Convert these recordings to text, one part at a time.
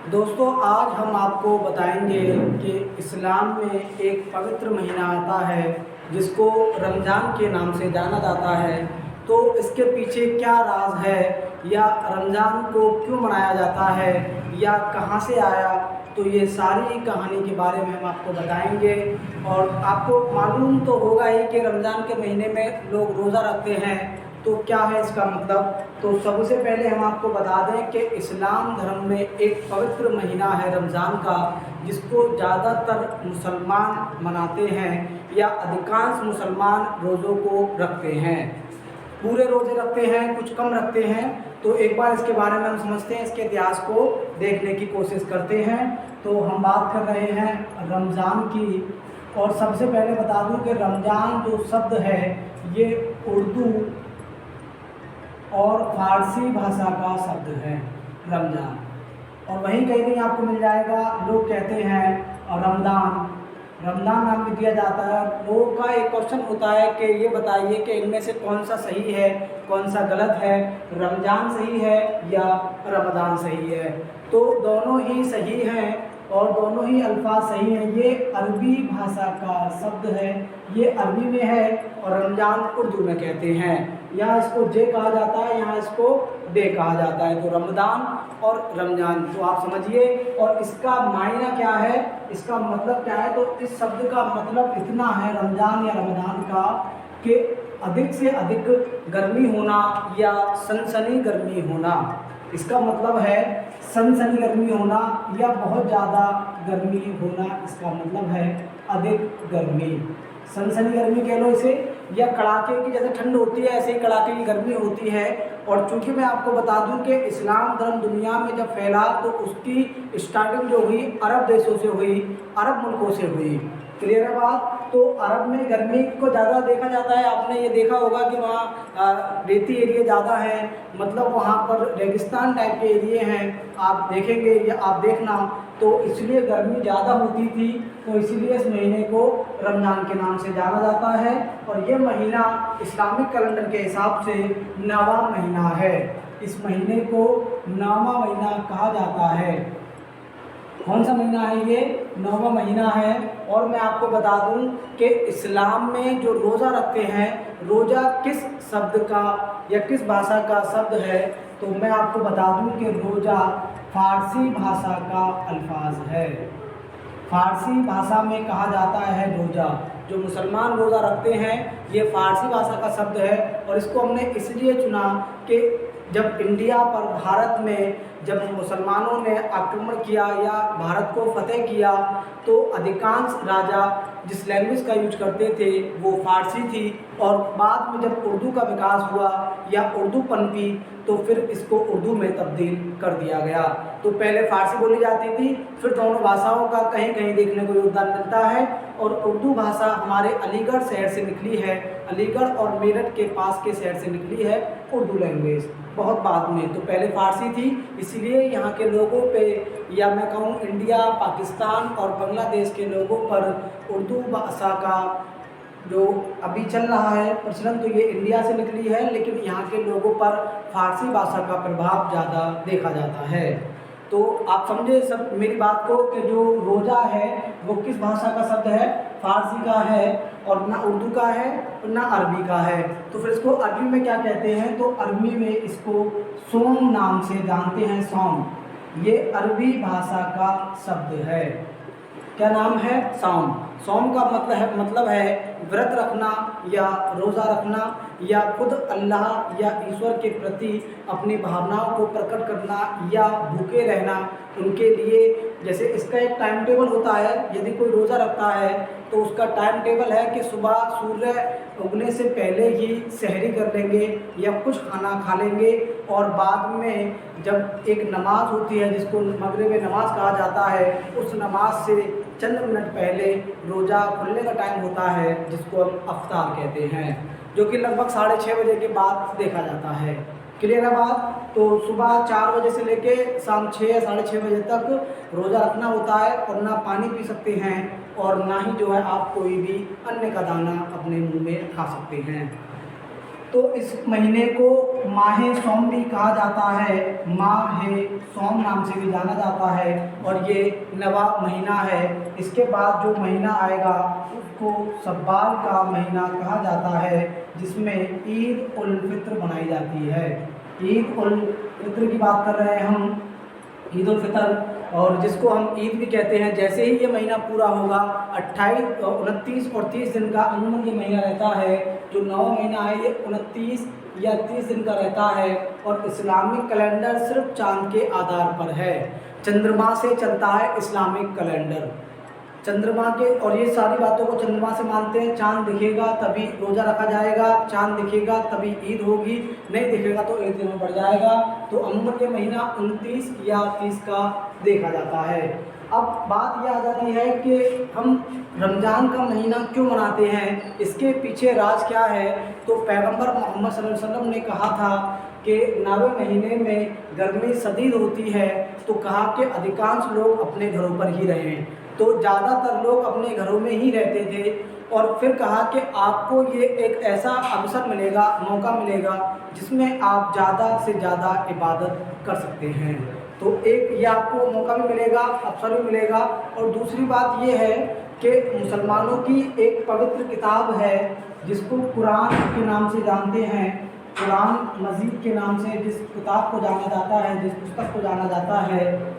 दोस्तों, आज हम आपको बताएंगे कि इस्लाम में एक पवित्र महीना आता है जिसको रमज़ान के नाम से जाना जाता है। तो इसके पीछे क्या राज है, या रमज़ान को क्यों मनाया जाता है, या कहाँ से आया, तो ये सारी कहानी के बारे में हम आपको बताएंगे। और आपको मालूम तो होगा ही कि रमज़ान के महीने में लोग रोज़ा रखते हैं, तो क्या है इसका मतलब। तो सबसे पहले हम आपको बता दें कि इस्लाम धर्म में एक पवित्र महीना है रमज़ान का, जिसको ज़्यादातर मुसलमान मनाते हैं, या अधिकांश मुसलमान रोज़ों को रखते हैं। पूरे रोज़े रखते हैं, कुछ कम रखते हैं। तो एक बार इसके बारे में हम समझते हैं, इसके इतिहास को देखने की कोशिश करते हैं। तो हम बात कर रहे हैं रमज़ान की। और सबसे पहले बता दूं कि रमज़ान जो शब्द है ये उर्दू और फारसी भाषा का शब्द है रमज़ान। और वहीं कहीं कहीं आपको मिल जाएगा, लोग कहते हैं रमज़ान, रमज़ान नाम भी दिया जाता है। लोगों का एक क्वेश्चन होता है कि ये बताइए कि इनमें से कौन सा सही है, कौन सा गलत है, रमज़ान सही है या रमज़ान सही है। तो दोनों ही सही हैं और दोनों ही अल्फाज सही हैं। ये अरबी भाषा का शब्द है, ये अरबी में है, और रमज़ान उर्दू में कहते हैं। यहाँ इसको जे कहा जाता है, यहाँ इसको डे कहा जाता है। तो रमज़ान और रमज़ान, तो आप समझिए। और इसका मायना क्या है, इसका मतलब क्या है, तो इस शब्द का मतलब इतना है रमज़ान या रमज़ान का, कि अधिक से अधिक गर्मी होना या सनसनी गर्मी होना। इसका मतलब है सनसनी गर्मी होना या बहुत ज़्यादा गर्मी होना। इसका मतलब है अधिक गर्मी, सनसनी गर्मी कह लो इसे, या कड़ाके की जैसे ठंड होती है ऐसे ही कड़ाके की गर्मी होती है। और चूंकि मैं आपको बता दूं कि इस्लाम धर्म दुनिया में जब फैला तो उसकी स्टार्टिंग जो हुई अरब देशों से हुई, अरब मुल्कों से हुई। क्लियर है बात। तो अरब में गर्मी को ज़्यादा देखा जाता है। आपने ये देखा होगा कि वहाँ रेती एरिया ज़्यादा है, मतलब वहाँ पर रेगिस्तान टाइप के एरिए हैं, आप देखेंगे या आप देखना। तो इसलिए गर्मी ज़्यादा होती थी, तो इसीलिए इस महीने को रमज़ान के नाम से जाना जाता है। और ये महीना इस्लामिक कैलेंडर के हिसाब से 9वां महीना है। इस महीने को 9वां महीना कहा जाता है। कौन सा महीना है ये? 9वां महीना है। और मैं आपको बता दूं कि इस्लाम में जो रोज़ा रखते हैं, रोज़ा किस शब्द का या किस भाषा का शब्द है, तो मैं आपको बता दूं कि रोज़ा फारसी भाषा का अल्फाज है। फारसी भाषा में कहा जाता है रोज़ा। जो मुसलमान रोज़ा रखते हैं ये फारसी भाषा का शब्द है। और इसको हमने इसलिए चुना कि जब इंडिया पर भारत में जब मुसलमानों ने आक्रमण किया या भारत को फतेह किया, तो अधिकांश राजा जिस लैंग्वेज का यूज करते थे वो फारसी थी। और बाद में जब उर्दू का विकास हुआ या उर्दू पनपी, तो फिर इसको उर्दू में तब्दील कर दिया गया। तो पहले फारसी बोली जाती थी, फिर दोनों भाषाओं का कहीं कहीं देखने को योगदान मिलता है। और उर्दू भाषा हमारे अलीगढ़ शहर से निकली है, अलीगढ़ और मेरठ के पास के शहर से निकली है उर्दू लैंग्वेज, बहुत बाद में। तो पहले फारसी थी, इसीलिए यहाँ के लोगों पे, या मैं कहूँ इंडिया, पाकिस्तान और बांग्लादेश के लोगों पर उर्दू भाषा का जो अभी चल रहा है प्रचलन, तो ये इंडिया से निकली है, लेकिन यहाँ के लोगों पर फारसी भाषा का प्रभाव ज़्यादा देखा जाता है। तो आप समझे सब मेरी बात को कि जो रोज़ा है वो किस भाषा का शब्द है? फारसी का है, और ना उर्दू का है और ना अरबी का है। तो फिर इसको अरबी में क्या कहते हैं? तो अरबी में इसको सोम नाम से जानते हैं। सोम, ये अरबी भाषा का शब्द है। क्या नाम है? सोम। सोम का मतलब है व्रत रखना या रोज़ा रखना, या खुद अल्लाह या ईश्वर के प्रति अपनी भावनाओं को प्रकट करना, या भूखे रहना उनके लिए। जैसे इसका एक टाइम टेबल होता है, यदि कोई रोज़ा रखता है तो उसका टाइम टेबल है कि सुबह सूर्य उगने से पहले ही सहरी कर लेंगे या कुछ खाना खा लेंगे, और बाद में जब एक नमाज होती है जिसको मगरिब नमाज कहा जाता है, उस नमाज से चंद मिनट पहले रोज़ा खुलने का टाइम होता है, जिसको हम अफ्तार कहते हैं, जो कि लगभग 6:30 बजे के बाद देखा जाता है। क्लियर है बात। तो सुबह 4 बजे से लेके शाम 6 या 6:30 बजे तक रोज़ा रखना होता है, और ना पानी पी सकते हैं और ना ही जो है आप कोई भी अन्न का दाना अपने मुंह में खा सकते हैं। तो इस महीने को माहे सोम भी कहा जाता है, माहे सोम नाम से भी जाना जाता है और ये नवा महीना है। इसके बाद जो महीना आएगा उसको शव्वाल का महीना कहा जाता है, जिसमें ईद उल फित्र मनाई जाती है। ईद उल फित्र की बात कर रहे हैं हम, ईद उल फितर, और जिसको हम ईद भी कहते हैं। जैसे ही ये महीना पूरा होगा 28, 29 और 30 दिन का अमूमन ये महीना रहता है। जो नवा महीना है ये 29 या 30 दिन का रहता है और इस्लामिक कैलेंडर सिर्फ चाँद के आधार पर है। चंद्रमा से चलता है इस्लामिक कैलेंडर, चंद्रमा के, और ये सारी बातों को चंद्रमा से मानते हैं। चाँद दिखेगा तभी रोज़ा रखा जाएगा, चाँद दिखेगा तभी ईद होगी, नहीं दिखेगा तो एक दिन में बढ़ जाएगा। तो अमूमन ये महीना 29 या 30 का देखा जाता है। अब बात यह आ जाती है कि हम रमज़ान का महीना क्यों मनाते हैं, इसके पीछे राज क्या है। तो पैगंबर मोहम्मद सल्लल्लाहु अलैहि वसल्लम ने कहा था कि 9वें महीने में गर्मी शदीद होती है, तो कहा कि अधिकांश लोग अपने घरों पर ही रहें। तो ज़्यादातर लोग अपने घरों में ही रहते थे और फिर कहा कि आपको ये एक ऐसा अवसर मिलेगा, मौका मिलेगा, जिसमें आप ज़्यादा से ज़्यादा इबादत कर सकते हैं। तो एक ये आपको मौका भी मिलेगा, अवसर भी मिलेगा। और दूसरी बात ये है कि मुसलमानों की एक पवित्र किताब है जिसको कुरान के नाम से जानते हैं। कुरान मजीद के नाम से जिस किताब को जाना जाता है, जिस पुस्तक को जाना जाता है,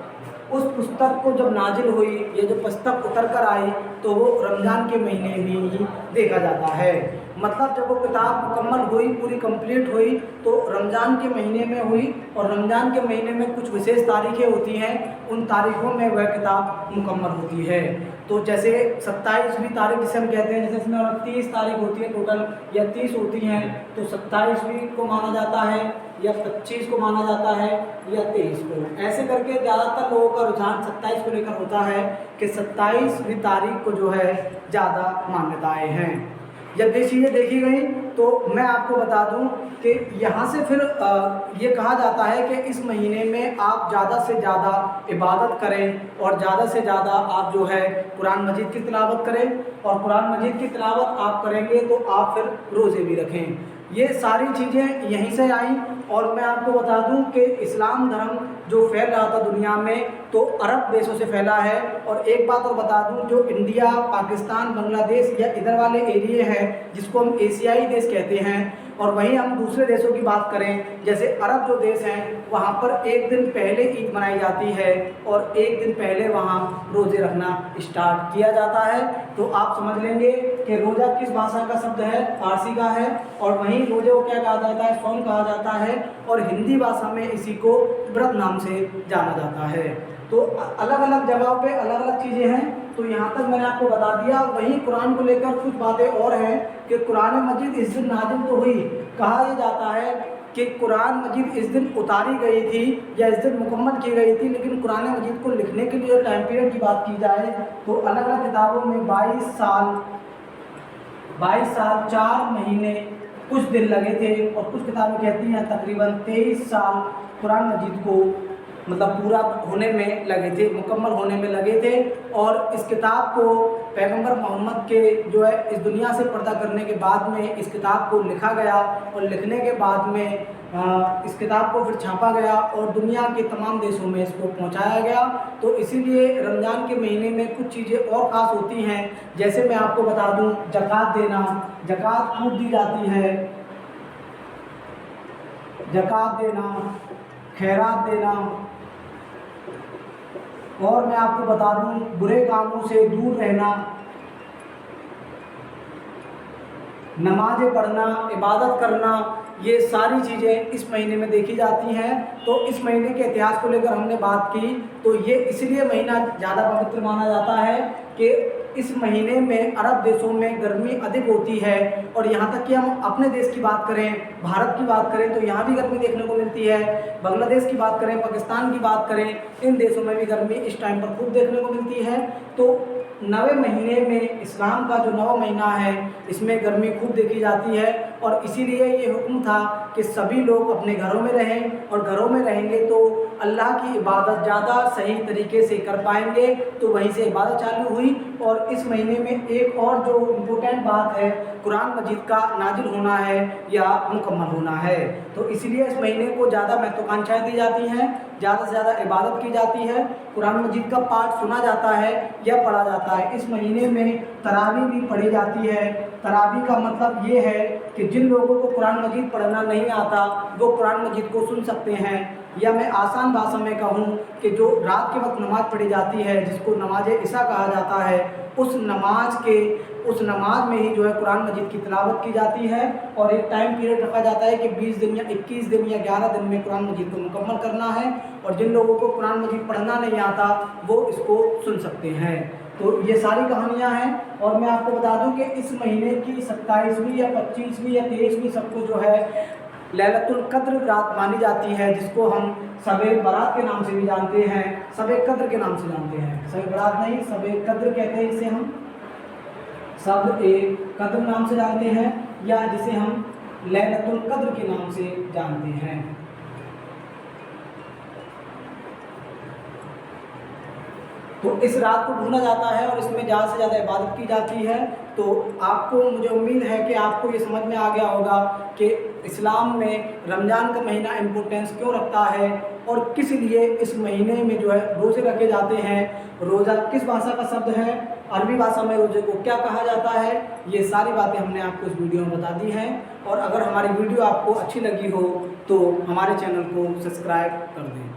उस पुस्तक को जब नाजिल हुई, ये जो पुस्तक उतर कर आई, तो वो रमज़ान के महीने में ही देखा जाता है। मतलब जब वो किताब मुकम्मल हुई, पूरी कंप्लीट हुई, तो रमज़ान के महीने में हुई। और रमज़ान के महीने में कुछ विशेष तारीखें होती हैं, उन तारीखों में वह किताब मुकम्मल होती है। तो जैसे 27वीं तारीख जिसे हम कहते हैं, जैसे इसमें 29 तारीख होती है टोटल या 30 होती हैं, तो 27वीं को माना जाता है या 25 को माना जाता है या 23 को। ऐसे करके ज़्यादातर लोगों का रुझान 27 को लेकर होता है कि 27वीं तारीख को जो है ज़्यादा मान्यताएं हैं। जब ये चीज़ें देखी गई तो मैं आपको बता दूं कि यहाँ से फिर ये कहा जाता है कि इस महीने में आप ज़्यादा से ज़्यादा इबादत करें और ज़्यादा से ज़्यादा आप जो है कुरान मजीद की तिलावत करें, और कुरान मजीद की तिलावत आप करेंगे तो आप फिर रोज़े भी रखें। ये सारी चीज़ें यहीं से आई। और मैं आपको बता दूं कि इस्लाम धर्म जो फैल रहा था दुनिया में, तो अरब देशों से फैला है। और एक बात और बता दूं, जो इंडिया, पाकिस्तान, बांग्लादेश या इधर वाले एरिए हैं जिसको हम एशियाई देश कहते हैं, और वहीं हम दूसरे देशों की बात करें, जैसे अरब जो देश हैं, वहाँ पर एक दिन पहले ईद मनाई जाती है और एक दिन पहले वहाँ रोज़े रखना स्टार्ट किया जाता है। तो आप समझ लेंगे कि रोज़ा किस भाषा का शब्द है, फारसी का है, और वहीं रोज़े को क्या कहा जाता है, सौम कहा जाता है, और हिंदी भाषा में इसी को व्रत नाम से जाना जाता है। तो अलग अलग जगहों पे अलग अलग चीज़ें हैं। तो यहाँ तक मैंने आपको बता दिया। वहीं कुरान को लेकर कुछ बातें और हैं कि कुरान मजीद इस दिन नाजिल तो हुई, कहा यह जाता है कि कुरान मजीद इस दिन उतारी गई थी या इस दिन मुकम्मल की गई थी, लेकिन कुरान मजीद को लिखने के लिए टाइम पीरियड की बात की जाए तो अलग अलग किताबों में 22 साल 4 महीने कुछ दिन लगे थे, और कुछ किताबें कहती हैं तकरीबन 23 साल कुरान मजीद को मतलब पूरा होने में लगे थे, मुकम्मल होने में लगे थे। और इस किताब को पैगंबर मोहम्मद के जो है इस दुनिया से पर्दा करने के बाद में इस किताब को लिखा गया, और लिखने के बाद में इस किताब को फिर छापा गया और दुनिया के तमाम देशों में इसको पहुंचाया गया। तो इसीलिए रमज़ान के महीने में कुछ चीज़ें और ख़ास होती हैं। जैसे मैं आपको बता दूं, ज़कात देना, ज़कात खूब दी जाती है, ज़कात देना, खैरात देना, और मैं आपको बता दूं बुरे कामों से दूर रहना, नमाज़ें पढ़ना, इबादत करना, ये सारी चीज़ें इस महीने में देखी जाती हैं। तो इस महीने के इतिहास को लेकर हमने बात की, तो ये इसलिए महीना ज़्यादा पवित्र माना जाता है कि इस महीने में अरब देशों में गर्मी अधिक होती है। और यहाँ तक कि हम अपने देश की बात करें, भारत की बात करें, तो यहाँ भी गर्मी देखने को मिलती है। बांग्लादेश की बात करें, पाकिस्तान की बात करें, इन देशों में भी गर्मी इस टाइम पर खूब देखने को मिलती है। तो 9वें महीने में इस्लाम का जो 9वां महीना है, इसमें गर्मी खूब देखी जाती है। और इसीलिए ये हुक्म था कि सभी लोग अपने घरों में रहें, और घरों में रहेंगे तो अल्लाह की इबादत ज़्यादा सही तरीके से कर पाएंगे। तो वहीं से इबादत चालू हुई। और इस महीने में एक और जो इम्पोर्टेंट बात है, कुरान मजीद का नाजिल होना है या मुकम्मल होना है। तो इसलिए इस महीने को ज़्यादा महत्वाकांक्षाएँ दी जाती हैं, ज़्यादा से ज़्यादा इबादत की जाती है, कुरान मजीद का पाठ सुना जाता है या पढ़ा जाता है। इस महीने में तरावी भी पढ़ी जाती है। तरावी का मतलब ये है कि जिन लोगों को कुरान मजीद पढ़ना नहीं आता वो कुरान मजीद को सुन सकते हैं। या मैं आसान भाषा में कहूँ कि जो रात के वक्त नमाज़ पढ़ी जाती है, जिसको नमाज इशा कहा जाता है, उस नमाज में ही जो है कुरान मजीद की तिलावत की जाती है। और एक टाइम पीरियड रखा जाता है कि 20 दिन या 21 दिन या 11 दिन में कुरान मजीद को मुकम्मल करना है। और जिन लोगों को कुरान मजीद पढ़ना नहीं आता वो इसको सुन सकते हैं। तो ये सारी कहानियाँ हैं। और मैं आपको बता दूं कि इस महीने की 27वीं या 25वीं या 23वीं सबको जो है लैलतुल कद्र रात मानी जाती है, जिसको हम शब-ए बारात के नाम से भी जानते हैं, शब-ए कद्र के नाम से जानते हैं। शब-ए बारात नहीं, शब-ए कद्र कहते हैं, इसे हम शब-ए कद्र नाम से जानते हैं या जिसे हम लैलतुल कद्र के नाम से जानते हैं। तो इस रात को ढूंढा जाता है और इसमें ज़्यादा से ज़्यादा इबादत की जाती है। तो आपको, मुझे उम्मीद है कि आपको ये समझ में आ गया होगा कि इस्लाम में रमज़ान का महीना इम्पोर्टेंस क्यों रखता है और किस लिए इस महीने में जो है रोज़े रखे जाते हैं। रोज़ा किस भाषा का शब्द है, अरबी भाषा में रोज़े को क्या कहा जाता है, ये सारी बातें हमने आपको इस वीडियो में बता दी हैं। और अगर हमारी वीडियो आपको अच्छी लगी हो तो हमारे चैनल को सब्सक्राइब कर दें।